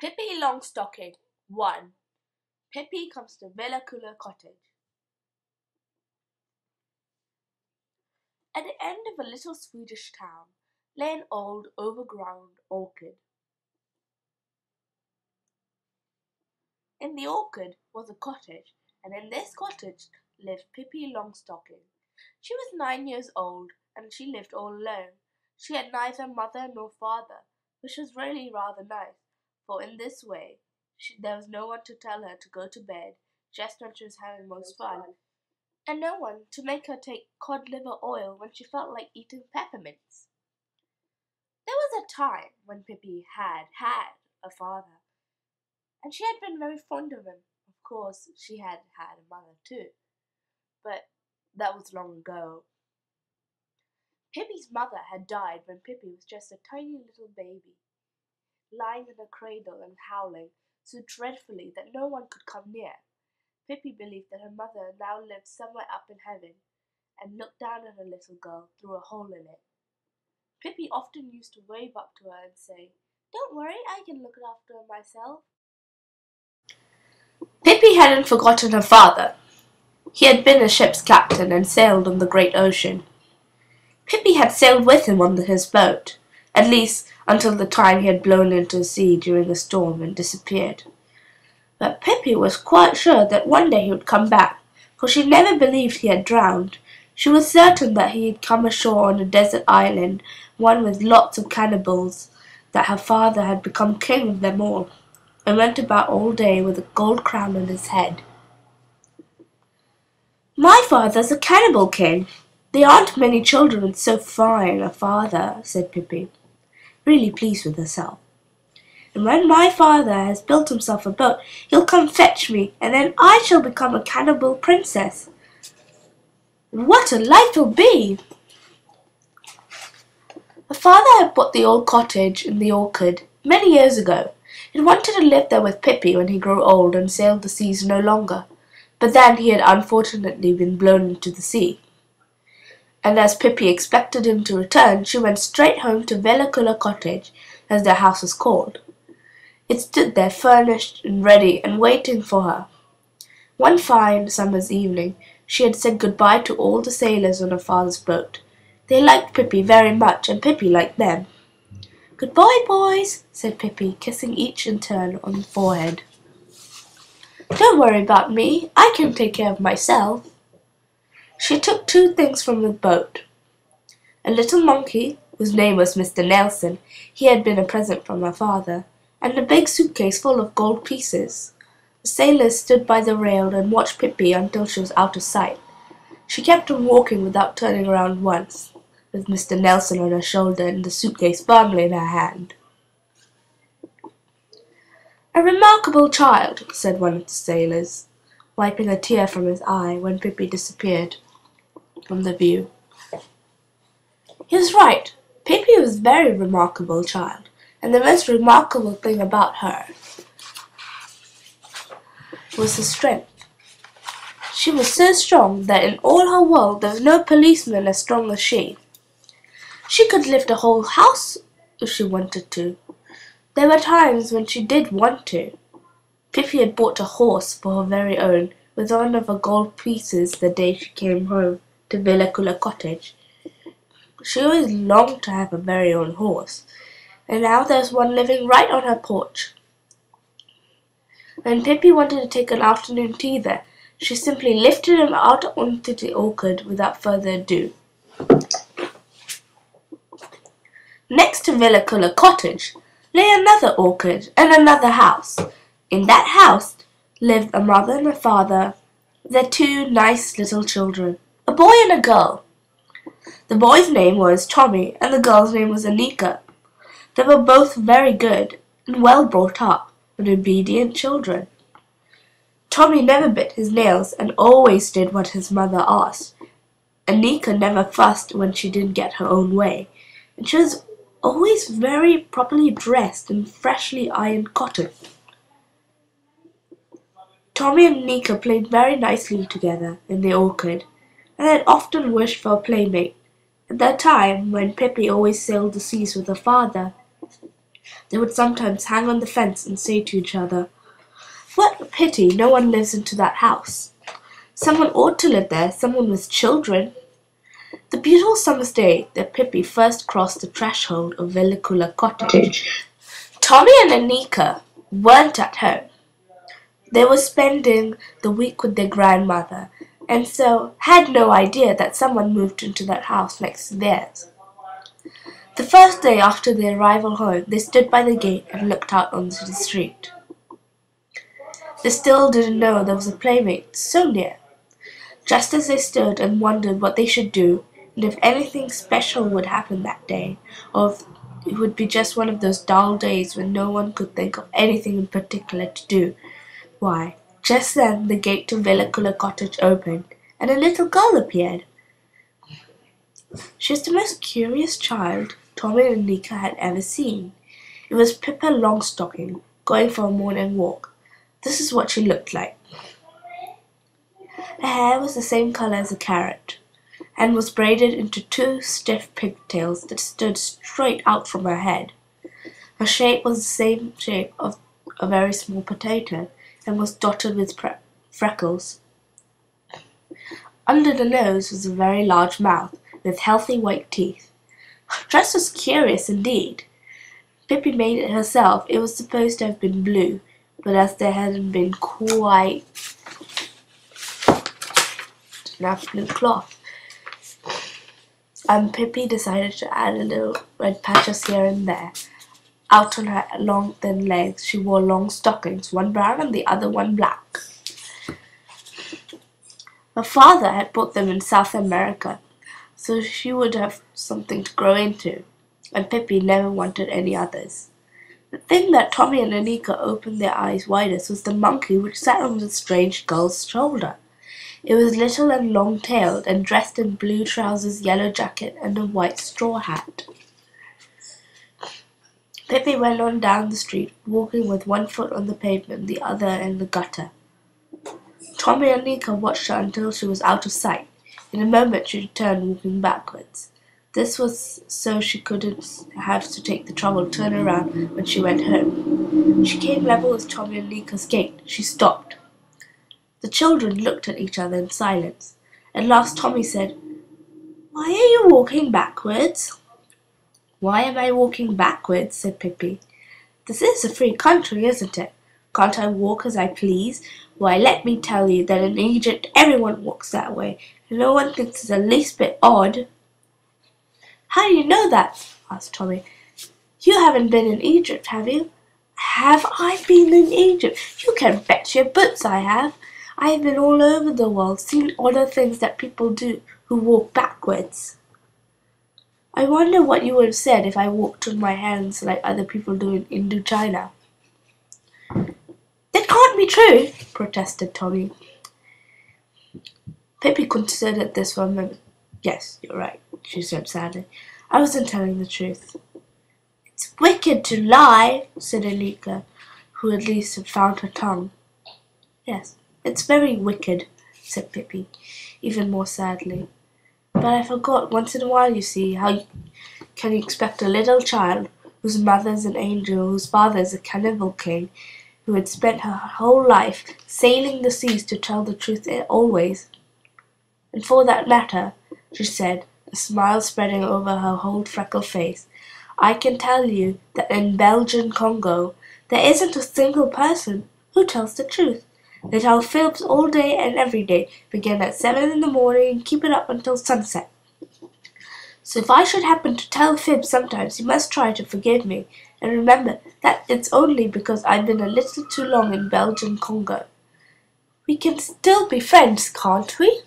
Pippi Longstocking 1. Pippi comes to Villa Cottage. At the end of a little Swedish town lay an old, overgrown orchard. In the orchard was a cottage, and in this cottage lived Pippi Longstocking. She was 9 years old, and she lived all alone. She had neither mother nor father, which was really rather nice, for in this way there was no one to tell her to go to bed just when she was having most fun, and no one to make her take cod liver oil when she felt like eating peppermints. There was a time when Pippi had a father, and she had been very fond of him. Of course, she had a mother too, but that was long ago. Pippi's mother had died when Pippi was just a tiny little baby, lying in a cradle and howling so dreadfully that no one could come near. Pippi believed that her mother now lived somewhere up in heaven and looked down at her little girl through a hole in it. Pippi often used to wave up to her and say, "Don't worry, I can look after her myself." Pippi hadn't forgotten her father. He had been a ship's captain and sailed on the great ocean. Pippi had sailed with him on his boat, at least until the time he had blown into the sea during a storm and disappeared. But Pippi was quite sure that one day he would come back, for she never believed he had drowned. She was certain that he had come ashore on a desert island, one with lots of cannibals, that her father had become king of them all, and went about all day with a gold crown on his head. "My father's a cannibal king. There aren't many children with so fine a father," said Pippi, really pleased with herself. "And when my father has built himself a boat, he'll come fetch me, and then I shall become a cannibal princess. What a life it'll be!" Her father had bought the old cottage in the orchard many years ago. He wanted to live there with Pippi when he grew old and sailed the seas no longer, but then he had unfortunately been blown into the sea. And as Pippi expected him to return, she went straight home to Villa Cottage, as their house was called. It stood there furnished and ready and waiting for her. One fine summer's evening she had said goodbye to all the sailors on her father's boat. They liked Pippi very much, and Pippi liked them. "Goodbye, boys," said Pippi, kissing each in turn on the forehead. "Don't worry about me. I can take care of myself." She took 2 things from the boat: a little monkey, whose name was Mr. Nelson, he had been a present from her father, and a big suitcase full of gold pieces. The sailors stood by the rail and watched Pippi until she was out of sight. She kept on walking without turning around once, with Mr. Nelson on her shoulder and the suitcase firmly in her hand. "A remarkable child," said one of the sailors, wiping a tear from his eye when Pippi disappeared from the view. He was right. Pippi was a very remarkable child, and the most remarkable thing about her was her strength. She was so strong that in all her world there was no policeman as strong as she. She could lift a whole house if she wanted to. There were times when she did want to. Pippi had bought a horse for her very own, with one of her gold pieces the day she came home to Villa Cottage. She always longed to have her very own horse, and now there was one living right on her porch. When Pippi wanted to take an afternoon tea there, she simply lifted him out onto the orchard without further ado. Next to Villa Cottage lay another orchard and another house. In that house lived a mother and a father, their 2 nice little children, a boy and a girl. The boy's name was Tommy and the girl's name was Anika. They were both very good and well brought up, and obedient children. Tommy never bit his nails and always did what his mother asked. Anika never fussed when she didn't get her own way, and she was always very properly dressed in freshly ironed cotton. Tommy and Anika played very nicely together in the orchard, and had often wished for a playmate. At that time, when Pippi always sailed the seas with her father, They would sometimes hang on the fence and say to each other, "What a pity no one lives into that house. Someone ought to live there, someone with children." The beautiful summer's day that Pippi first crossed the threshold of Vellicula Cottage, Tommy and Anika weren't at home. They were spending the week with their grandmother, and so had no idea that someone moved into that house next to theirs. The first day after their arrival home, they stood by the gate and looked out onto the street. They still didn't know there was a playmate so near. Just as they stood and wondered what they should do, and if anything special would happen that day, or if it would be just one of those dull days when no one could think of anything in particular to do, why, just then the gate to Vellicula Cottage opened, and a little girl appeared. She was the most curious child Tommy and Anika had ever seen. It was Pippi Longstocking, going for a morning walk. This is what she looked like. Her hair was the same color as a carrot, and was braided into two stiff pigtails that stood straight out from her head. Her shape was the same shape of a very small potato, and was dotted with freckles. Under the nose was a very large mouth, with healthy white teeth. Her dress was curious indeed. Pippi made it herself. It was supposed to have been blue, but as there hadn't been quite enough blue cloth, Pippi decided to add a little red patches here and there. Out on her long thin legs she wore long stockings, one brown and the other one black. Her father had bought them in South America, so she would have something to grow into, and Pippi never wanted any others. The thing that Tommy and Anika opened their eyes widest was the monkey which sat on the strange girl's shoulder. It was little and long-tailed, and dressed in blue trousers, yellow jacket, and a white straw hat. Pippi went on down the street, walking with one foot on the pavement, the other in the gutter. Tommy and Anika watched her until she was out of sight. In a moment she returned, walking backwards. This was so she couldn't have to take the trouble to turn around when she went home. She came level with Tommy and Anika's gate. She stopped. The children looked at each other in silence. At last Tommy said, "Why are you walking backwards?" "Why am I walking backwards?" said Pippi. "This is a free country, isn't it? Can't I walk as I please? Why, let me tell you that in Egypt everyone walks that way, and no one thinks it's the least bit odd." "How do you know that?" asked Tommy. "You haven't been in Egypt, have you?" "Have I been in Egypt? You can bet your boots I have. I have been all over the world, seen odder things that people do who walk backwards. I wonder what you would have said if I walked on my hands like other people do in Indochina." "That can't be true," protested Tommy. Pippi considered this for a moment. "Yes, you're right," she said sadly. "I wasn't telling the truth." "It's wicked to lie," said Anika, who at least had found her tongue. "Yes, it's very wicked," said Pippi, even more sadly. "But I forgot once in a while, you see, how can you expect a little child whose mother's an angel, whose father's a cannibal king, who had spent her whole life sailing the seas to tell the truth always? And for that matter," she said, a smile spreading over her whole freckled face, "I can tell you that in Belgian Congo there isn't a single person who tells the truth. They tell fibs all day and every day, begin at 7 in the morning and keep it up until sunset. So if I should happen to tell a fib sometimes, you must try to forgive me, and remember that it's only because I've been a little too long in Belgian Congo. We can still be friends, can't we?"